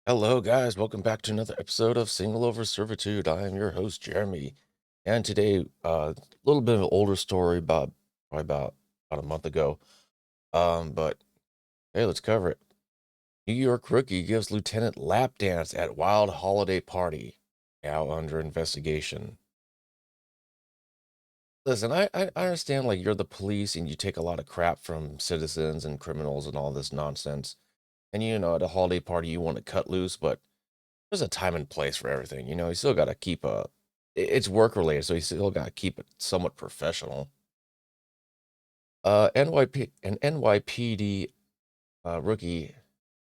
Hello, guys. Welcome back to another episode of Single Over Servitude. I am your host, Jeremy. And today, a little bit of an older story about probably about a month ago. But hey, let's cover it. New York rookie gives lieutenant lap dance at wild holiday party. Now under investigation. Listen, I understand like you're the police and you take a lot of crap from citizens and criminals and all this nonsense. And at a holiday party you want to cut loose, but there's a time and place for everything. You still got to keep it's work related, so you still got to keep it somewhat professional. NYPD rookie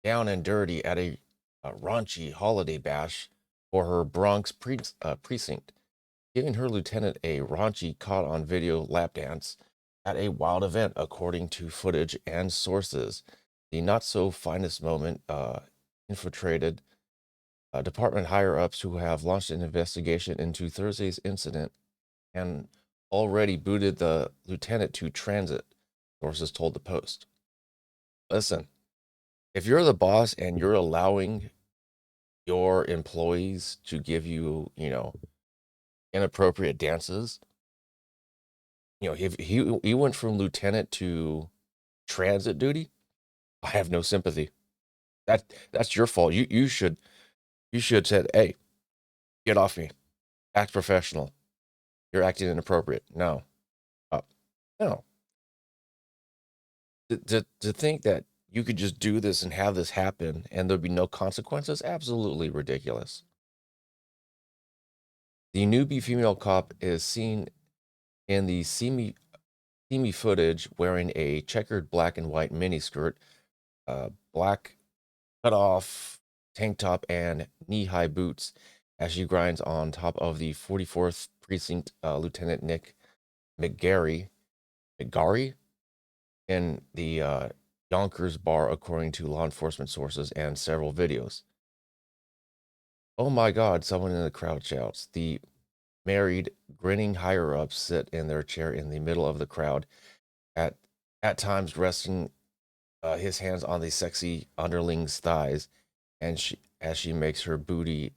down and dirty at a raunchy holiday bash for her precinct, giving her lieutenant a raunchy caught on video lap dance at a wild event, according to footage and sources. The not so finest moment infiltrated department higher ups who have launched an investigation into Thursday's incident and already booted the lieutenant to transit, sources told the Post. Listen, if you're the boss and you're allowing your employees to give you, inappropriate dances, if he went from lieutenant to transit duty, I have no sympathy. That's your fault. You should said, "Hey, get off me. Act professional. You're acting inappropriate." No. Uh, no. To think that you could just do this and have this happen and there'd be no consequences, absolutely ridiculous. The newbie female cop is seen in the steamy footage wearing a checkered black and white miniskirt, black cut off tank top, and knee high boots as she grinds on top of the 44th Precinct Lieutenant Nick McGarry in the Yonkers bar, according to law enforcement sources and several videos. "Oh my God," someone in the crowd shouts. The married, grinning higher ups sit in their chair in the middle of the crowd, at, at times resting his hands on the sexy underling's thighs, and as she makes her booty,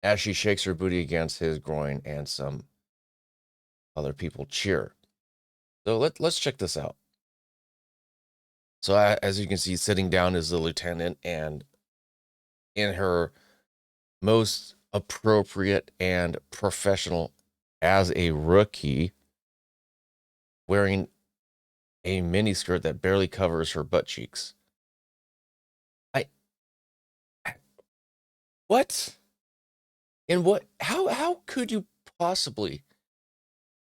as she shakes her booty against his groin, and some other people cheer. So let's check this out. So as you can see, sitting down is the lieutenant, and in her most appropriate and professional as a rookie, wearing a mini skirt that barely covers her butt cheeks. I what? And what how could you possibly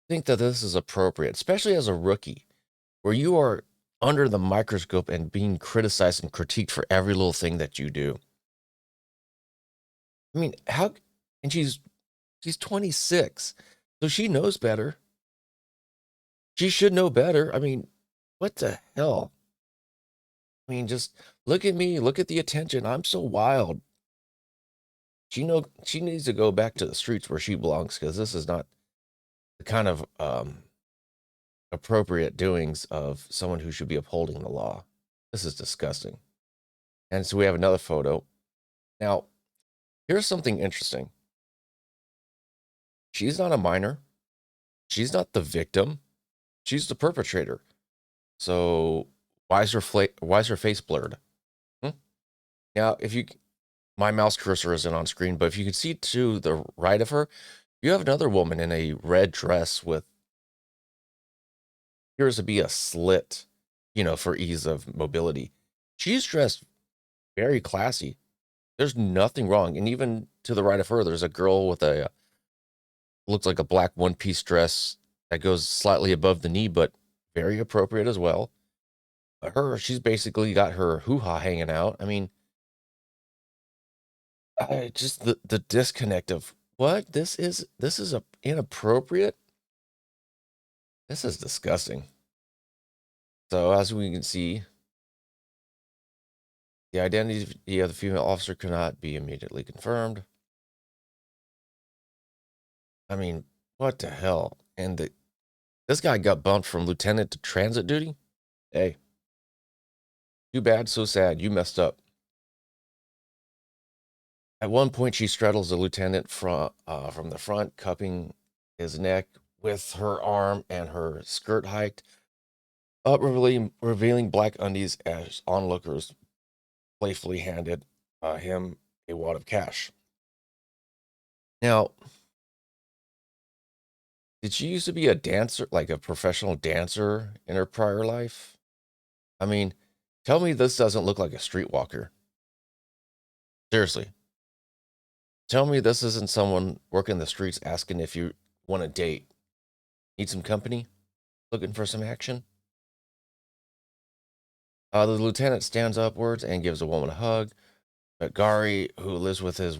think that this is appropriate, especially as a rookie, where you are under the microscope and being criticized and critiqued for every little thing that you do? I mean, how and she's 26. So she knows better. She should know better. I mean, what the hell? I mean, just look at me, look at the attention. I'm so wild. She needs to go back to the streets where she belongs, because this is not the kind of appropriate doings of someone who should be upholding the law. This is disgusting. And so we have another photo. Now, here's something interesting. She's not a minor. She's not the victim. She's the perpetrator. So why is her face blurred? Hmm? Now, if you my mouse cursor isn't on screen, but if you can see to the right of her, you have another woman in a red dress with appears to be a slit, for ease of mobility. She's dressed very classy. There's nothing wrong. And even to the right of her, there's a girl with a looks like a black one-piece dress that goes slightly above the knee, but very appropriate as well. She's basically got her hoo-ha hanging out. I mean, just the disconnect of what this is inappropriate. This is disgusting. So as we can see, the identity of the female officer cannot be immediately confirmed. I mean, what the hell? And this guy got bumped from lieutenant to transit duty. Hey, too bad, so sad. You messed up. At one point, she straddles the lieutenant from the front, cupping his neck with her arm and her skirt hiked up, revealing black undies as onlookers playfully handed him a wad of cash. Now, did she used to be a dancer, like a professional dancer in her prior life? I mean, tell me this doesn't look like a streetwalker. Seriously. Tell me this isn't someone working the streets asking if you want a date. Need some company? Looking for some action? The lieutenant stands upwards and gives a woman a hug. But Gary, who lives with his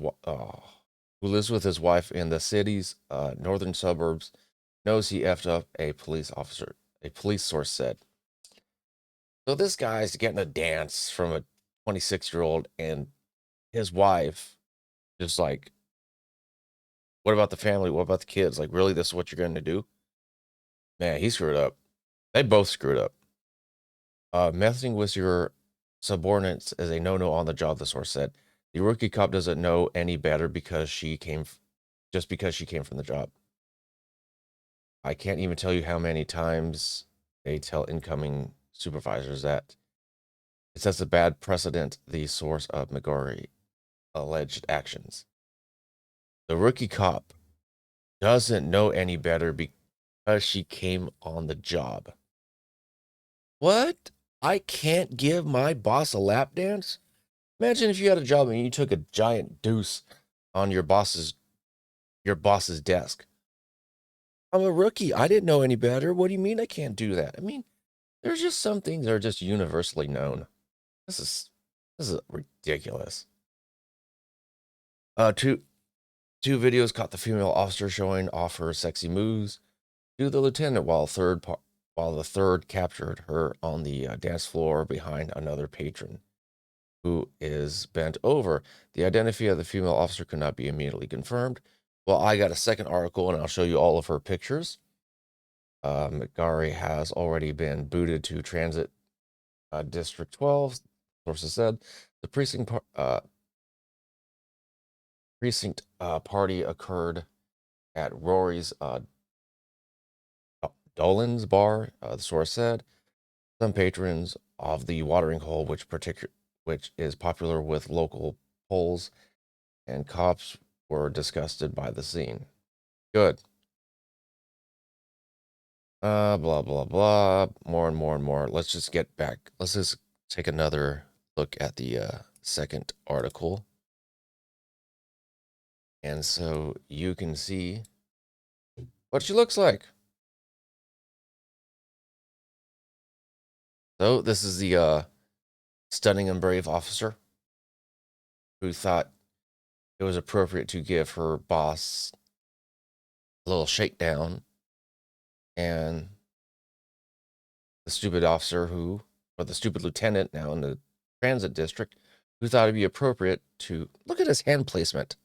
wife in the city's northern suburbs, knows he effed up a police officer. A police source said. So this guy's getting a dance from a 26-year-old, and his wife just like, what about the family? What about the kids? Like, really, this is what you're going to do? Man, he screwed up. They both screwed up. Messing with your subordinates is a no-no on the job, the source said. The rookie cop doesn't know any better just because she came from the job. I can't even tell you how many times they tell incoming supervisors that it sets a bad precedent, the source of McGorry alleged actions. The rookie cop doesn't know any better because she came on the job. What? I can't give my boss a lap dance? Imagine if you had a job and you took a giant deuce on your boss's desk. I'm a rookie. I didn't know any better. What do you mean I can't do that? I mean, there's just some things that are just universally known. This is ridiculous. Two videos caught the female officer showing off her sexy moves to the lieutenant, while the third captured her on the dance floor behind another patron who is bent over. The identity of the female officer could not be immediately confirmed. Well, I got a second article, and I'll show you all of her pictures. McGarry has already been booted to Transit District 12, sources said. The precinct party occurred at Rory's Dolan's bar, the source said. Some patrons of the watering hole, which is popular with local Poles and cops, were disgusted by the scene. Good. Blah, blah, blah. More and more and more. Let's just get back. Let's just take another look at the second article. And so you can see what she looks like. So this is the stunning and brave officer who thought it was appropriate to give her boss a little shakedown, and the stupid the stupid lieutenant now in the transit district, who thought it'd be appropriate to look at his hand placement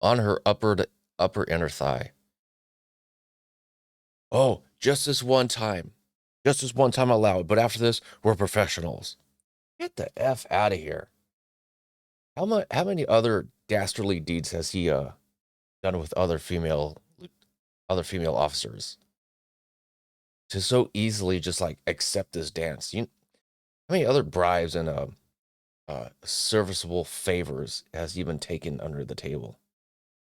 on her upper inner thigh. Oh, just this one time allowed, but after this, we're professionals. Get the F out of here. How many other dastardly deeds has he done with other female officers to so easily just like accept this dance? How many other bribes and serviceable favors has he been taken under the table?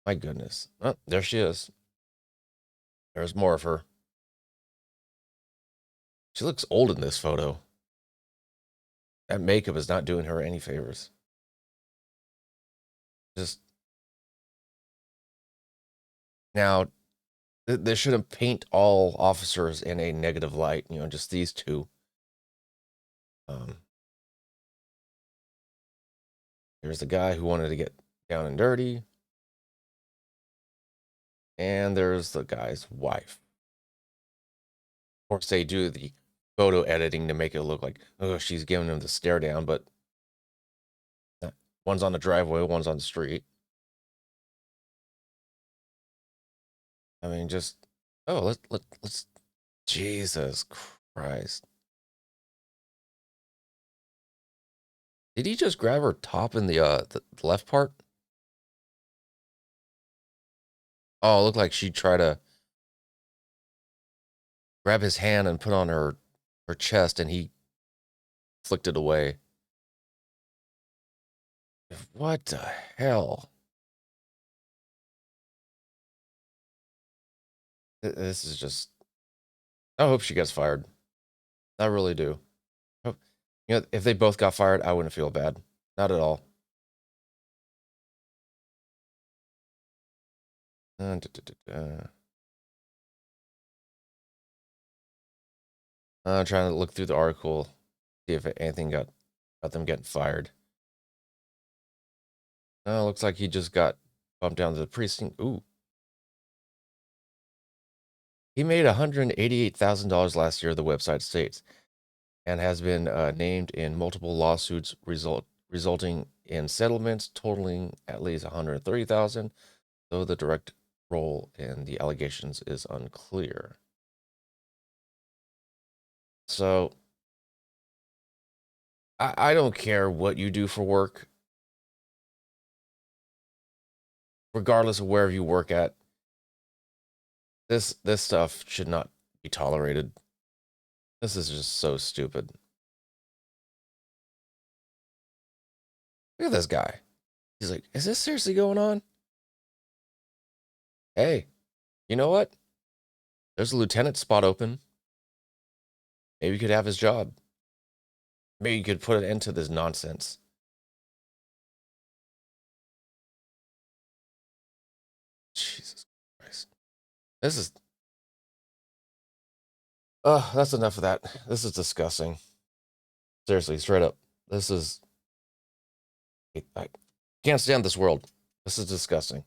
My goodness. Oh, there she is. There's more of her. She looks old in this photo. That makeup is not doing her any favors. Just now, they shouldn't paint all officers in a negative light. Just these two. Here's the guy who wanted to get down and dirty. And there's the guy's wife. Of course, they do the photo editing to make it look like, oh, she's giving him the stare down, but one's on the driveway, one's on the street. I mean, let's Jesus Christ. Did he just grab her top in the left part? Oh, it looked like she tried to grab his hand and put on her chest, and he flicked it away. What the hell? This is just. I hope she gets fired. I really do. Hope- if they both got fired, I wouldn't feel bad. Not at all. I'm trying to look through the article, see if anything got about them getting fired. Looks like he just got bumped down to the precinct. Ooh. He made $188,000 last year, the website states, and has been named in multiple lawsuits resulting in settlements totaling at least 130,000, though the direct role in the allegations is unclear. So I don't care what you do for work, regardless of wherever you work at. This stuff should not be tolerated. This is just so stupid. Look at this guy. He's like, is this seriously going on? Hey, you know what? There's a lieutenant spot open. Maybe you could have his job. Maybe you could put an end to this nonsense. Jesus Christ. This is. That's enough of that. This is disgusting. Seriously, straight up. This is. I can't stand this world. This is disgusting.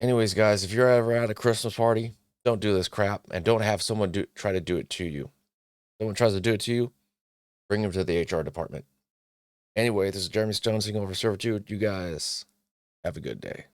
Anyways, guys, if you're ever at a Christmas party, don't do this crap and don't have someone try to do it to you. Someone tries to do it to you, bring them to the HR department. Anyway, this is Jeremy Stone, singing over servitude. You guys have a good day.